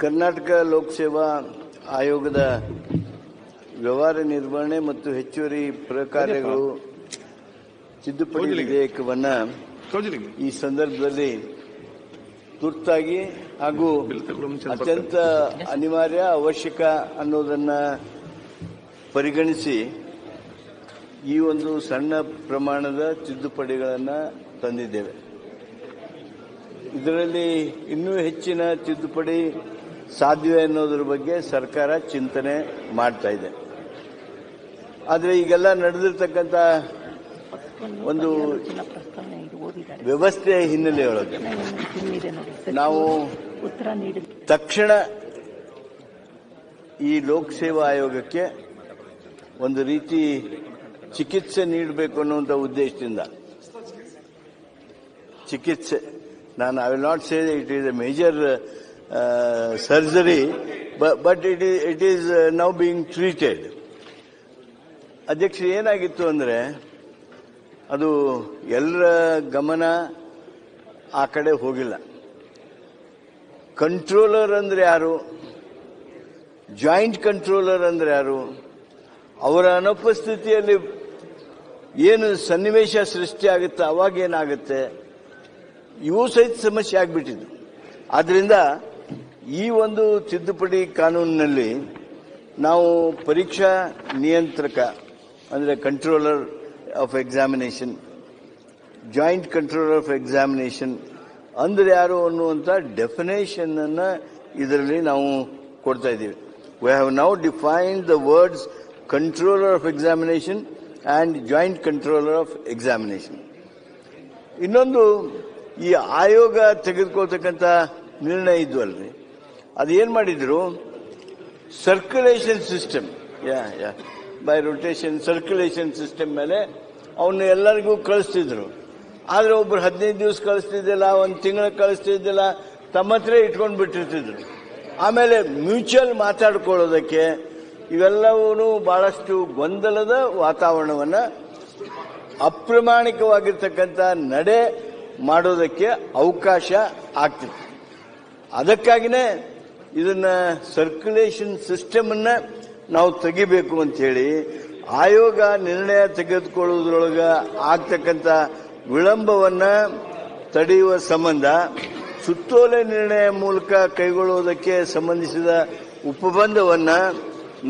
ಕರ್ನಾಟಕ ಲೋಕಸೇವಾ ಆಯೋಗದ ವ್ಯವಹಾರ ನಿರ್ವಹಣೆ ಮತ್ತು ಹೆಚ್ಚುವರಿ ಪ್ರಕಾರ್ಯಗಳು ತಿದ್ದುಪಡಿ ವಿಧೇಯಕವನ್ನು ಈ ಸಂದರ್ಭದಲ್ಲಿ ತುರ್ತಾಗಿ ಹಾಗೂ ಅತ್ಯಂತ ಅನಿವಾರ್ಯ ಅವಶ್ಯಕ ಅನ್ನೋದನ್ನ ಪರಿಗಣಿಸಿ ಈ ಒಂದು ಸಣ್ಣ ಪ್ರಮಾಣದ ತಿದ್ದುಪಡಿಗಳನ್ನು ತಂದಿದ್ದೇವೆ. ಇದರಲ್ಲಿ ಇನ್ನೂ ಹೆಚ್ಚಿನ ತಿದ್ದುಪಡಿ ಸಾಧ್ಯ ಅನ್ನೋದ್ರ ಬಗ್ಗೆ ಸರ್ಕಾರ ಚಿಂತನೆ ಮಾಡ್ತಾ ಇದೆ. ಆದರೆ ಈಗೆಲ್ಲ ನಡೆದಿರ್ತಕ್ಕಂಥ ಒಂದು ವ್ಯವಸ್ಥೆಯ ಹಿನ್ನೆಲೆಯೊಳಗೆ ನಾವು ತಕ್ಷಣ ಈ ಲೋಕಸೇವಾ ಆಯೋಗಕ್ಕೆ ಒಂದು ರೀತಿ ಚಿಕಿತ್ಸೆ ನೀಡಬೇಕು ಅನ್ನುವಂಥ ಉದ್ದೇಶದಿಂದ ಚಿಕಿತ್ಸೆ, I will not say it is A major surgery, but it is now being treated. ಅಧ್ಯಕ್ಷ, ಏನಾಗಿತ್ತು ಅಂದರೆ ಅದು ಎಲ್ಲರ ಗಮನ ಆ ಕಡೆ ಹೋಗಿಲ್ಲ. ಕಂಟ್ರೋಲರ್ ಅಂದ್ರೆ ಯಾರು, ಜಾಯಿಂಟ್ ಕಂಟ್ರೋಲರ್ ಅಂದ್ರೆ ಯಾರು, ಅವರ ಅನುಪಸ್ಥಿತಿಯಲ್ಲಿ ಏನು ಸನ್ನಿವೇಶ ಸೃಷ್ಟಿಯಾಗುತ್ತೆ, ಅವಾಗ ಏನಾಗುತ್ತೆ, ಇವು ಸಹಿತ ಸಮಸ್ಯೆ ಆಗಿಬಿಟ್ಟಿದ್ದು. ಆದ್ರಿಂದ ಈ ಒಂದು ತಿದ್ದುಪಡಿ ಕಾನೂನಿನಲ್ಲಿ ನಾವು ಪರೀಕ್ಷಾ ನಿಯಂತ್ರಕ ಅಂದರೆ controller of examination, joint controller of examination ಅಂದ್ರೆ ಯಾರು ಅನ್ನುವಂಥ ಡೆಫಿನೇಷನ್ ಅನ್ನ ಇದರಲ್ಲಿ ನಾವು ಕೊಡ್ತಾ ಇದ್ದೀವಿ. We have now defined the words controller of examination and joint controller of examination. ಇನ್ನೊಂದು, ಈ ಆಯೋಗ ತೆಗೆದುಕೊಳ್ತಕ್ಕಂಥ ನಿರ್ಣಯ ಇದ್ವಲ್ರಿ, ಅದೇನ್ ಮಾಡಿದ್ರು, circulation system, by rotation circulation system ಮೇಲೆ ಅವನ್ನ ಎಲ್ಲರಿಗೂ ಕಳಿಸ್ತಿದ್ರು. ಆದ್ರೆ ಒಬ್ರು 15 ದಿವಸ ಕಳಿಸ್ತಿದ್ದಿಲ್ಲ, ಒಂದು ತಿಂಗಳ ಕಳಿಸ್ತಿದ್ದಿಲ್ಲ, ತಮ್ಮ ಹತ್ರ ಇಟ್ಕೊಂಡು ಬಿಟ್ಟಿರ್ತಿದ್ರು. ಆಮೇಲೆ ಮ್ಯೂಚುವಲ್ ಮಾತಾಡ್ಕೊಳ್ಳೋದಕ್ಕೆ ಇವೆಲ್ಲವೂ ಬಹಳಷ್ಟು ಗೊಂದಲದ ವಾತಾವರಣವನ್ನ, ಅಪ್ರಾಮಾಣಿಕವಾಗಿರ್ತಕ್ಕಂಥ ನಡೆ ಮಾಡೋದಕ್ಕೆ ಅವಕಾಶ ಆಗ್ತಿತ್ತು. ಅದಕ್ಕಾಗಿನೇ ಇದನ್ನ ಸರ್ಕ್ಯುಲೇಷನ್ ಸಿಸ್ಟಮ್ ಅನ್ನ ನಾವು ತೆಗಿಬೇಕು ಅಂತ ಹೇಳಿ ಆಯೋಗ ನಿರ್ಣಯ ತೆಗೆದುಕೊಳ್ಳುವುದರೊಳಗ ಆಗ್ತಕ್ಕಂಥ ವಿಳಂಬವನ್ನ ತಡೆಯುವ ಸಂಬಂಧ ಸುತ್ತೋಲೆ ನಿರ್ಣಯ ಮೂಲಕ ಕೈಗೊಳ್ಳುವುದಕ್ಕೆ ಸಂಬಂಧಿಸಿದ ಉಪಬಂಧವನ್ನ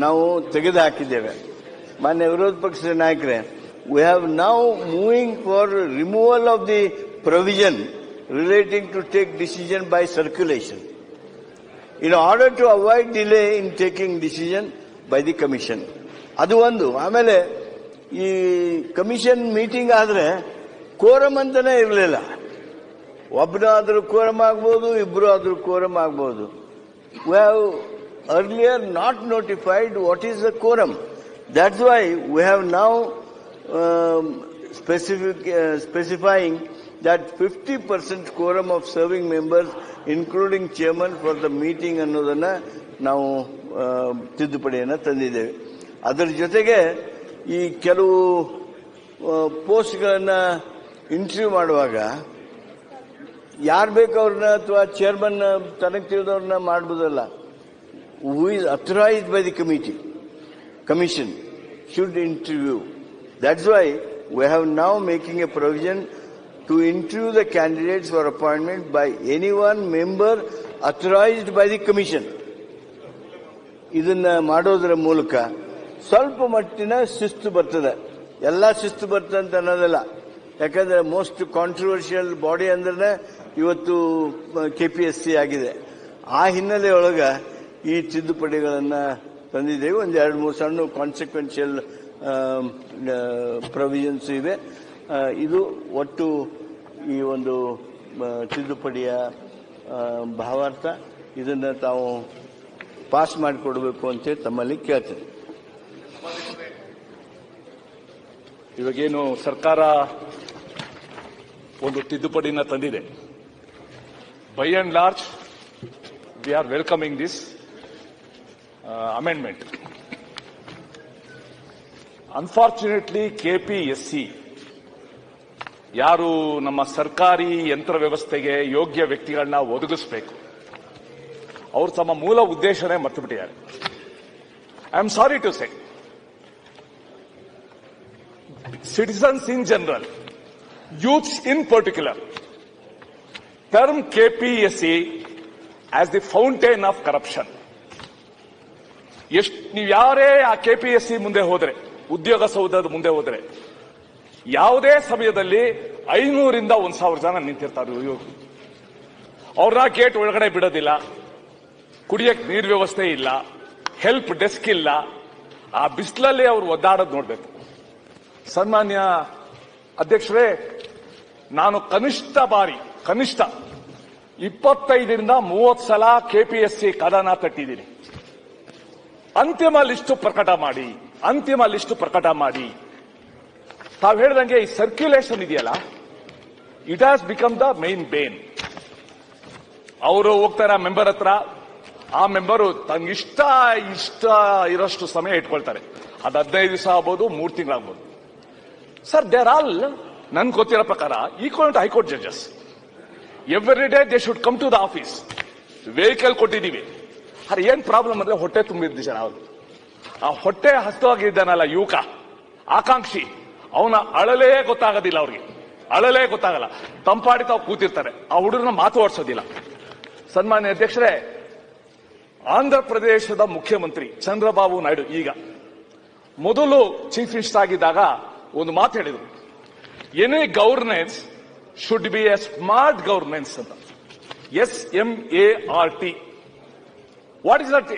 ನಾವು ತೆಗೆದುಹಾಕಿದ್ದೇವೆ. ಮಾನ್ಯ ವಿರೋಧ ಪಕ್ಷದ ನಾಯಕರೇ, we have now moving for removal of the provision relating to take decision by circulation in order to avoid delay in taking decision by the commission. ಅದು ಒಂದು. ಆಮೇಲೆ ಈ ಕಮಿಷನ್ ಮೀಟಿಂಗ್ ಆದ್ರೆ ಕೋರಮ್ ಅಂತಾನೆ ಇರಲಿಲ್ಲ. ಒಬ್ಬನಾದ್ರೂ ಕೋರಮ್ ಆಗ್ಬೋದು, ಇಬ್ರು ಆದ್ರೂ ಕೋರಮ್ ಆಗ್ಬೋದು. We have earlier not notified what is the quorum. That's why we have now specifying that 50% quorum of serving members including chairman for the meeting ಅನ್ನೋದನ್ನ ನಾವು ತಿದ್ದುಪಡಿಯನ್ನು ತಂದಿದ್ದೇವೆ. ಅದರ ಜೊತೆಗೆ ಈ ಕೆಲವು ಪೋಸ್ಟ್ಗಳನ್ನ ಇಂಟರ್ವ್ಯೂ ಮಾಡುವಾಗ ಯಾರು ಬೇಕು ಅವ್ರನ್ನ ಅಥವಾ ಚೇರ್ಮನ್ ತನಗೆ ತಿಳಿದವ್ರನ್ನ ಮಾಡಬಹುದಲ್ಲ. Who is authorised by the commission should interview. That's why we have now making a provision to interview the candidates for appointment by any one member authorized by the commission. ಇದನ್ನ ಮಾಡೋದರ ಮೂಲಕ ಸ್ವಲ್ಪ ಮಟ್ಟಿನ ಶಿಸ್ತು ಬರ್ತದೆ. ಎಲ್ಲ ಶಿಸ್ತು ಬರ್ತದೆ ಅಂತ ಅನ್ನೋದಲ್ಲ, ಯಾಕಂದ್ರೆ ಮೋಸ್ಟ್ ಕಾಂಟ್ರವರ್ಷಿಯಲ್ ಬಾಡಿ ಅಂದ್ರೆ ಇವತ್ತು KPSC ಆಗಿದೆ. ಆ ಹಿನ್ನೆಲೆಯೊಳಗ ಈ ತಿದ್ದುಪಡಿಗಳನ್ನ ತಂದಿದ್ದೇವೆ. ಒಂದು 2-3 ಸಣ್ಣ ಕಾನ್ಸಿಕ್ವೆನ್ಷಿಯಲ್ ಪ್ರೊವಿಷನ್ಸ್ ಇವೆ. ಇದು ಒಟ್ಟು ಈ ಒಂದು ತಿದ್ದುಪಡಿಯ ಭಾವಾರ್ಥ. ಇದನ್ನ ತಾವು ಪಾಸ್ ಮಾಡಿಕೊಡ್ಬೇಕು ಅಂತೇಳಿ ತಮ್ಮಲ್ಲಿ ಕೇಳ್ತೇನೆ. ಇವಾಗೇನು ಸರ್ಕಾರ ಒಂದು ತಿದ್ದುಪಡಿನ ತಂದಿದೆ. By and large we are welcoming this amendment. Unfortunately, KPSC ಯಾರು ನಮ್ಮ ಸರ್ಕಾರಿ ಯಂತ್ರ ವ್ಯವಸ್ಥೆಗೆ ಯೋಗ್ಯ ವ್ಯಕ್ತಿಗಳನ್ನ ಒದಗಿಸಬೇಕು, ಅವರು ತಮ್ಮ ಮೂಲ ಉದ್ದೇಶನೇ ಮರ್ತು ಬಿಟ್ಟಿದ್ದಾರೆ. I am sorry to say, citizens in general, youths in particular, term KPSC as the fountain of corruption. ನೀವು ಯಾರೇ ಆ KPSC ಮುಂದೆ ಹೋದ್ರೆ, ಉದ್ಯೋಗ ಸೌಧದ ಮುಂದೆ ಹೋದ್ರೆ, ಯಾವುದೇ ಸಮಯದಲ್ಲಿ 500ರಿಂದ 1,000 ಜನ ನಿಂತಿರ್ತಾರೆ. ಅವ್ರನ್ನ ಗೇಟ್ ಒಳಗಡೆ ಬಿಡೋದಿಲ್ಲ, ಕುಡಿಯಕ್ಕೆ ನೀರು ವ್ಯವಸ್ಥೆ ಇಲ್ಲ, ಹೆಲ್ಪ್ ಡೆಸ್ಕ್ ಇಲ್ಲ. ಆ ಬಿಸಿಲಲ್ಲಿ ಅವ್ರು ಒದ್ದಾಡೋದು ನೋಡ್ಬೇಕು. ಸನ್ಮಾನ್ಯ ಅಧ್ಯಕ್ಷರೇ, ನಾನು ಕನಿಷ್ಠ 25ರಿಂದ 30 ಸಲ KPSC ಕದನ ತಟ್ಟಿದ್ದೀನಿ. ಅಂತಿಮ ಲಿಸ್ಟ್ ಪ್ರಕಟ ಮಾಡಿ. ತಾವು ಹೇಳಿದಂಗೆ ಈ ಸರ್ಕ್ಯುಲೇಷನ್ ಇದೆಯಲ್ಲ, it has become the main bane. ಅವರು ಹೋಗ್ತಾರೆ ಮೆಂಬರ್ ಹತ್ರ, ಆ ಮೆಂಬರು ತನ್ಗಿಷ್ಟ ಇರೋಷ್ಟು ಸಮಯ ಇಟ್ಕೊಳ್ತಾರೆ. ಅದು 15 ದಿವಸ ಆಗ್ಬೋದು, 3 ತಿಂಗಳಾಗ್ಬೋದು. ಸರ್, ದೇರ್ ಆಲ್, ನನ್ ಗೊತ್ತಿರೋ ಪ್ರಕಾರ equal high court judges. Every day they should come to the office. Vehicle ಕೊಟ್ಟಿದ್ದೀವಿ. ಅರೆ ಏನ್ ಪ್ರಾಬ್ಲಮ್ ಅಂದ್ರೆ ಹೊಟ್ಟೆ ತುಂಬಿದ್ದ ಜನ. ಅವರು ಆ ಹೊಟ್ಟೆ ಹಸ್ತವಾಗಿದ್ದಾನಲ್ಲ ಯುವಕ, ಆಕಾಂಕ್ಷಿ, ಅವನ ಅಳಲೇ ಗೊತ್ತಾಗೋದಿಲ್ಲ. ಅವ್ರಿಗೆ ತಂಪಾಡಿ ತಾವು ಕೂತಿರ್ತಾರೆ. ಆ ಹುಡುಗರನ್ನ ಮಾತು ಆಡಿಸೋದಿಲ್ಲ. ಸನ್ಮಾನ್ಯ ಅಧ್ಯಕ್ಷರೇ, ಆಂಧ್ರ ಪ್ರದೇಶದ ಮುಖ್ಯಮಂತ್ರಿ ಚಂದ್ರಬಾಬು ನಾಯ್ಡು ಈಗ ಮೊದಲು ಚೀಫ್ ಮಿನಿಸ್ಟರ್ ಆಗಿದ್ದಾಗ ಒಂದು ಮಾತು ಹೇಳಿದ್ರು, any governance should be A smart governance ಅಂತ. SMART. What is that